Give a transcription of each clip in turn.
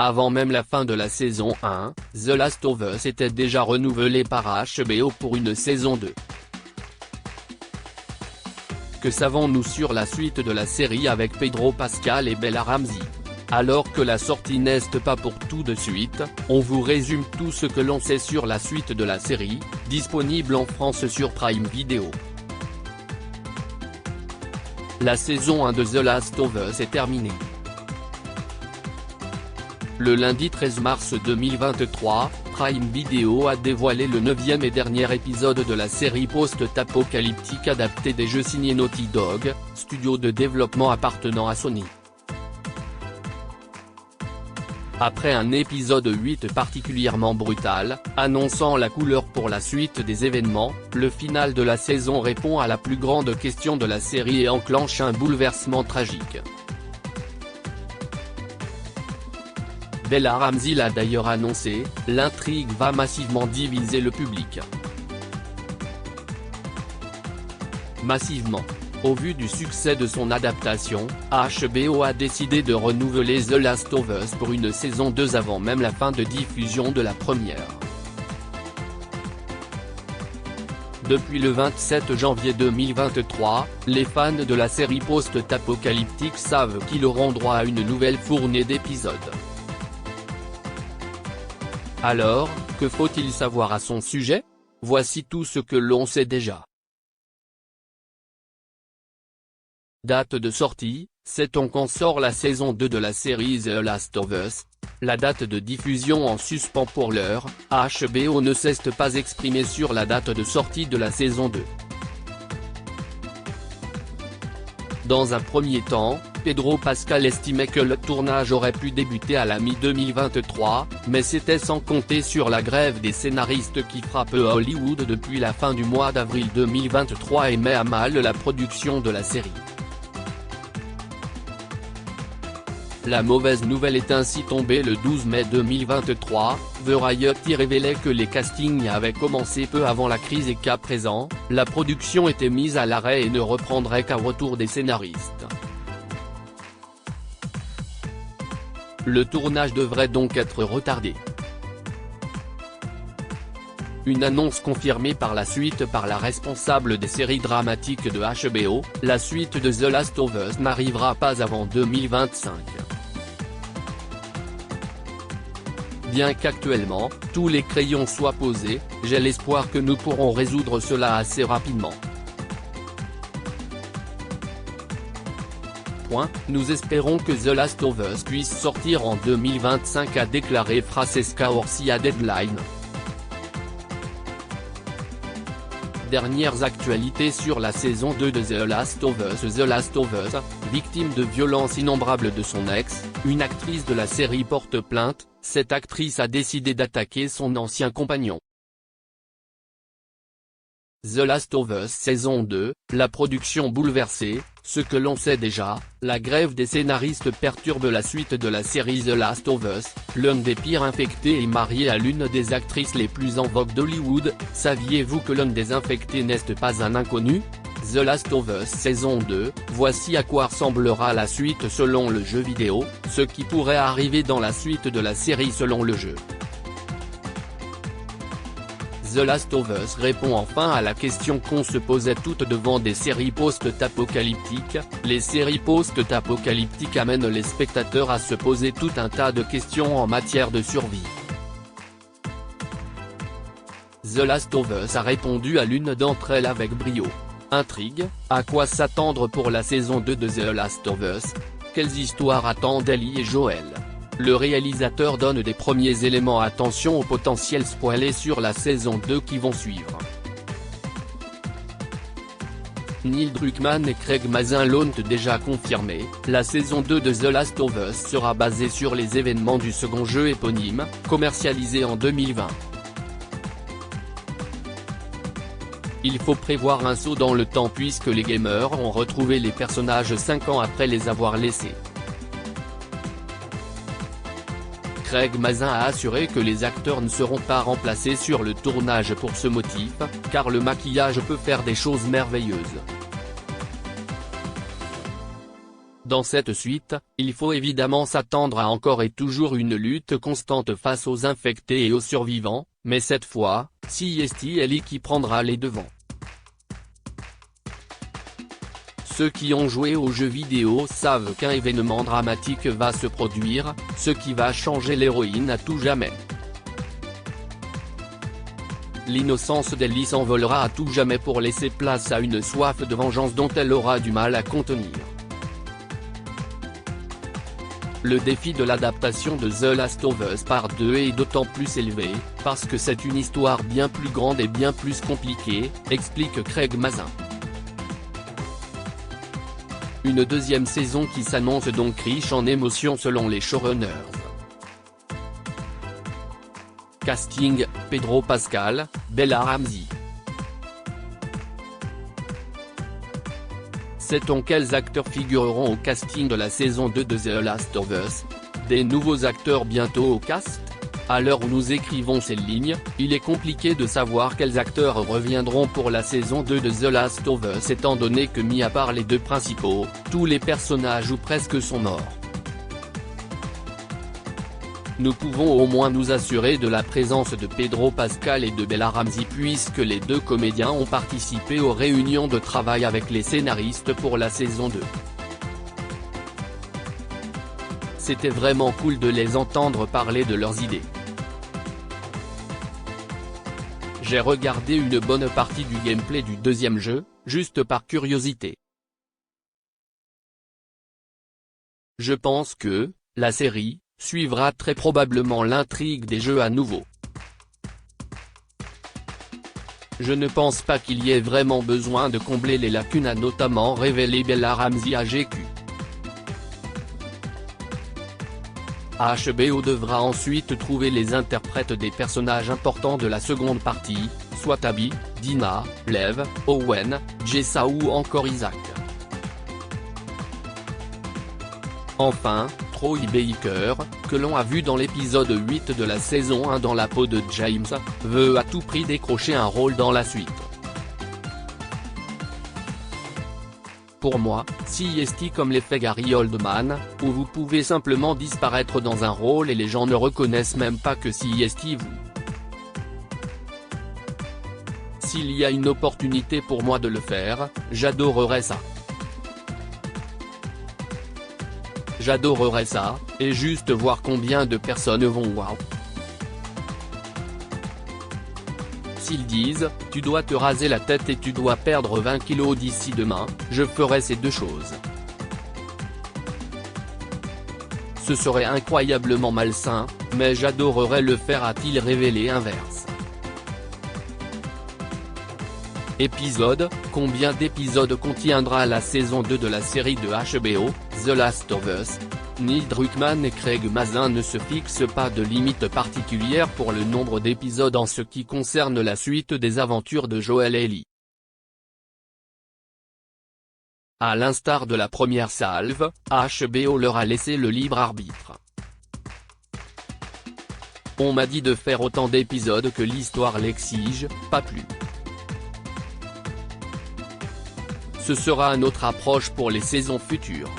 Avant même la fin de la saison 1, The Last of Us était déjà renouvelé par HBO pour une saison 2. Que savons-nous sur la suite de la série avec Pedro Pascal et Bella Ramsey? Alors que la sortie n'est pas pour tout de suite, on vous résume tout ce que l'on sait sur la suite de la série, disponible en France sur Prime Video. La saison 1 de The Last of Us est terminée. Le lundi 13 mars 2023, Prime Video a dévoilé le 9e et dernier épisode de la série post-apocalyptique adaptée des jeux signés Naughty Dog, studio de développement appartenant à Sony. Après un épisode 8 particulièrement brutal, annonçant la couleur pour la suite des événements, le final de la saison répond à la plus grande question de la série et enclenche un bouleversement tragique. Bella Ramsey l'a d'ailleurs annoncé, l'intrigue va massivement diviser le public. Massivement. Au vu du succès de son adaptation, HBO a décidé de renouveler The Last of Us pour une saison 2 avant même la fin de diffusion de la première. Depuis le 27 janvier 2023, les fans de la série post-apocalyptique savent qu'ils auront droit à une nouvelle fournée d'épisodes. Alors, que faut-il savoir à son sujet? Voici tout ce que l'on sait déjà. Date de sortie, sait-on quand sort la saison 2 de la série The Last of Us? La date de diffusion en suspens pour l'heure, HBO ne s'est pas exprimé sur la date de sortie de la saison 2. Dans un premier temps, Pedro Pascal estimait que le tournage aurait pu débuter à la mi-2023, mais c'était sans compter sur la grève des scénaristes qui frappe Hollywood depuis la fin du mois d'avril 2023 et met à mal la production de la série. La mauvaise nouvelle est ainsi tombée le 12 mai 2023, Variety révélait que les castings avaient commencé peu avant la crise et qu'à présent, la production était mise à l'arrêt et ne reprendrait qu'à retour des scénaristes. Le tournage devrait donc être retardé. Une annonce confirmée par la suite par la responsable des séries dramatiques de HBO, la suite de The Last of Us n'arrivera pas avant 2025. Bien qu'actuellement, tous les crayons soient posés, j'ai l'espoir que nous pourrons résoudre cela assez rapidement. Nous espérons que The Last of Us puisse sortir en 2025, a déclaré Francesca Orsi à Deadline. Dernières actualités sur la saison 2 de The Last of Us. The Last of Us, victime de violences innombrables de son ex, une actrice de la série porte plainte. Cette actrice a décidé d'attaquer son ancien compagnon. The Last of Us saison 2, la production bouleversée, ce que l'on sait déjà, la grève des scénaristes perturbe la suite de la série The Last of Us, l'un des pires infectés est marié à l'une des actrices les plus en vogue d'Hollywood. Saviez-vous que l'un des infectés n'est pas un inconnu? The Last of Us saison 2, voici à quoi ressemblera la suite selon le jeu vidéo, ce qui pourrait arriver dans la suite de la série selon le jeu. The Last of Us répond enfin à la question qu'on se posait toutes devant des séries post-apocalyptiques. Les séries post-apocalyptiques amènent les spectateurs à se poser tout un tas de questions en matière de survie. The Last of Us a répondu à l'une d'entre elles avec brio. Intrigue, à quoi s'attendre pour la saison 2 de The Last of Us? Quelles histoires attendent Ellie et Joel? Le réalisateur donne des premiers éléments. Attention aux potentiels spoilers sur la saison 2 qui vont suivre. Neil Druckmann et Craig Mazin l'ont déjà confirmé, la saison 2 de The Last of Us sera basée sur les événements du second jeu éponyme, commercialisé en 2020. Il faut prévoir un saut dans le temps puisque les gamers ont retrouvé les personnages 5 ans après les avoir laissés. Craig Mazin a assuré que les acteurs ne seront pas remplacés sur le tournage pour ce motif, car le maquillage peut faire des choses merveilleuses. Dans cette suite, il faut évidemment s'attendre à encore et toujours une lutte constante face aux infectés et aux survivants, mais cette fois, c'est Ellie qui prendra les devants. Ceux qui ont joué aux jeux vidéo savent qu'un événement dramatique va se produire, ce qui va changer l'héroïne à tout jamais. L'innocence d'Ellie s'envolera à tout jamais pour laisser place à une soif de vengeance dont elle aura du mal à contenir. Le défi de l'adaptation de The Last of Us Part 2 est d'autant plus élevé, parce que c'est une histoire bien plus grande et bien plus compliquée, explique Craig Mazin. Une deuxième saison qui s'annonce donc riche en émotions selon les showrunners. Casting, Pedro Pascal, Bella Ramsey. Sait-on quels acteurs figureront au casting de la saison 2 de The Last of Us? Des nouveaux acteurs bientôt au cast? À l'heure où nous écrivons ces lignes, il est compliqué de savoir quels acteurs reviendront pour la saison 2 de The Last of Us étant donné que mis à part les deux principaux, tous les personnages ou presque sont morts. Nous pouvons au moins nous assurer de la présence de Pedro Pascal et de Bella Ramsey puisque les deux comédiens ont participé aux réunions de travail avec les scénaristes pour la saison 2. C'était vraiment cool de les entendre parler de leurs idées. J'ai regardé une bonne partie du gameplay du deuxième jeu, juste par curiosité. Je pense que, la série, suivra très probablement l'intrigue des jeux à nouveau. Je ne pense pas qu'il y ait vraiment besoin de combler les lacunes a notamment révélé Bella Ramsey à GQ. HBO devra ensuite trouver les interprètes des personnages importants de la seconde partie, soit Abby, Dina, Lev, Owen, Jessa ou encore Isaac. Enfin, Troy Baker, que l'on a vu dans l'épisode 8 de la saison 1 dans la peau de James, veut à tout prix décrocher un rôle dans la suite. Pour moi, c'est comme l'effet Gary Oldman, où vous pouvez simplement disparaître dans un rôle et les gens ne reconnaissent même pas que c'est vous. S'il y a une opportunité pour moi de le faire, j'adorerais ça. J'adorerais ça, et juste voir combien de personnes vont waouh. S'ils disent, tu dois te raser la tête et tu dois perdre 20 kilos d'ici demain, je ferai ces deux choses. Ce serait incroyablement malsain, mais j'adorerais le faire a-t-il révélé inverse. Épisode, combien d'épisodes contiendra la saison 2 de la série de HBO, The Last of Us? Neil Druckmann et Craig Mazin ne se fixent pas de limite particulière pour le nombre d'épisodes en ce qui concerne la suite des aventures de Joel et Ellie. À l'instar de la première salve, HBO leur a laissé le libre arbitre. On m'a dit de faire autant d'épisodes que l'histoire l'exige, pas plus. Ce sera une autre approche pour les saisons futures.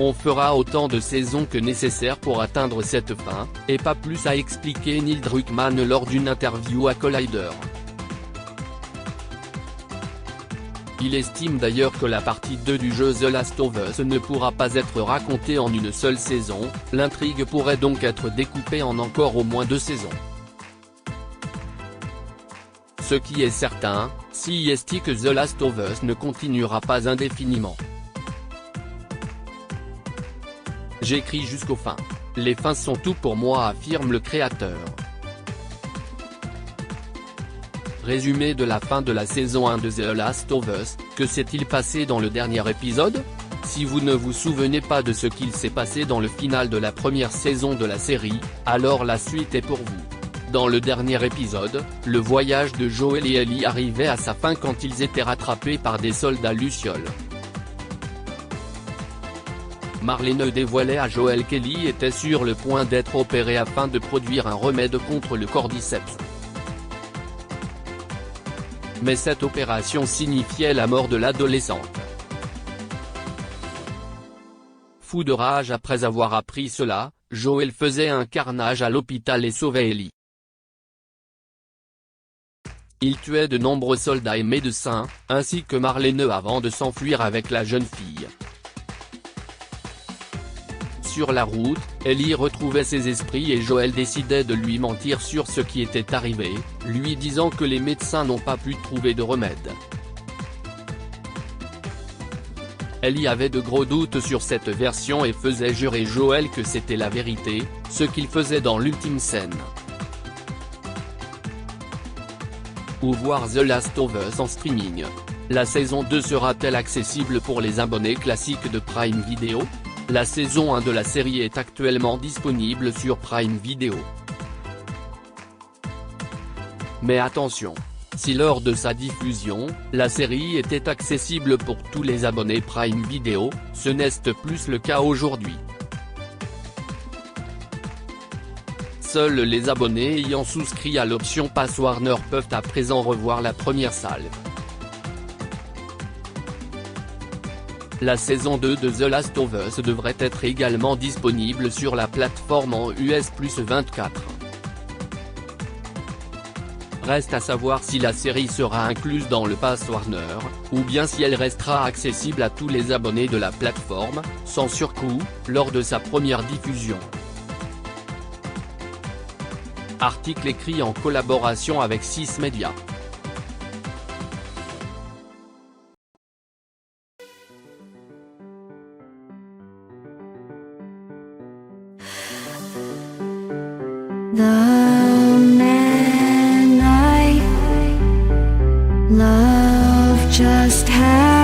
On fera autant de saisons que nécessaire pour atteindre cette fin, et pas plus, a expliqué Neil Druckmann lors d'une interview à Collider. Il estime d'ailleurs que la partie 2 du jeu The Last of Us ne pourra pas être racontée en une seule saison, l'intrigue pourrait donc être découpée en encore au moins 2 saisons. Ce qui est certain, c'est que The Last of Us ne continuera pas indéfiniment. J'écris jusqu'aux fins. Les fins sont tout pour moi, affirme le créateur. Résumé de la fin de la saison 1 de The Last of Us, que s'est-il passé dans le dernier épisode? Si vous ne vous souvenez pas de ce qu'il s'est passé dans le final de la première saison de la série, alors la suite est pour vous. Dans le dernier épisode, le voyage de Joel et Ellie arrivait à sa fin quand ils étaient rattrapés par des soldats lucioles. Marlene dévoilait à Joel qu'Ellie était sur le point d'être opérée afin de produire un remède contre le cordyceps. mais cette opération signifiait la mort de l'adolescente. Fou de rage après avoir appris cela, Joel faisait un carnage à l'hôpital et sauvait Ellie. Il tuait de nombreux soldats et médecins, ainsi que Marlene avant de s'enfuir avec la jeune fille. Sur la route, Ellie retrouvait ses esprits et Joel décidait de lui mentir sur ce qui était arrivé, lui disant que les médecins n'ont pas pu trouver de remède. Ellie avait de gros doutes sur cette version et faisait jurer Joel que c'était la vérité, ce qu'il faisait dans l'ultime scène. Ou voir The Last of Us en streaming. La saison 2 sera-t-elle accessible pour les abonnés classiques de Prime Video ? La saison 1 de la série est actuellement disponible sur Prime Video. Mais attention! Si lors de sa diffusion, la série était accessible pour tous les abonnés Prime Video, ce n'est plus le cas aujourd'hui. Seuls les abonnés ayant souscrit à l'option Pass Warner peuvent à présent revoir la première salve. La saison 2 de The Last of Us devrait être également disponible sur la plateforme en US+24. Reste à savoir si la série sera incluse dans le Pass Warner, ou bien si elle restera accessible à tous les abonnés de la plateforme, sans surcoût, lors de sa première diffusion. Article écrit en collaboration avec 6 Médias. Love just had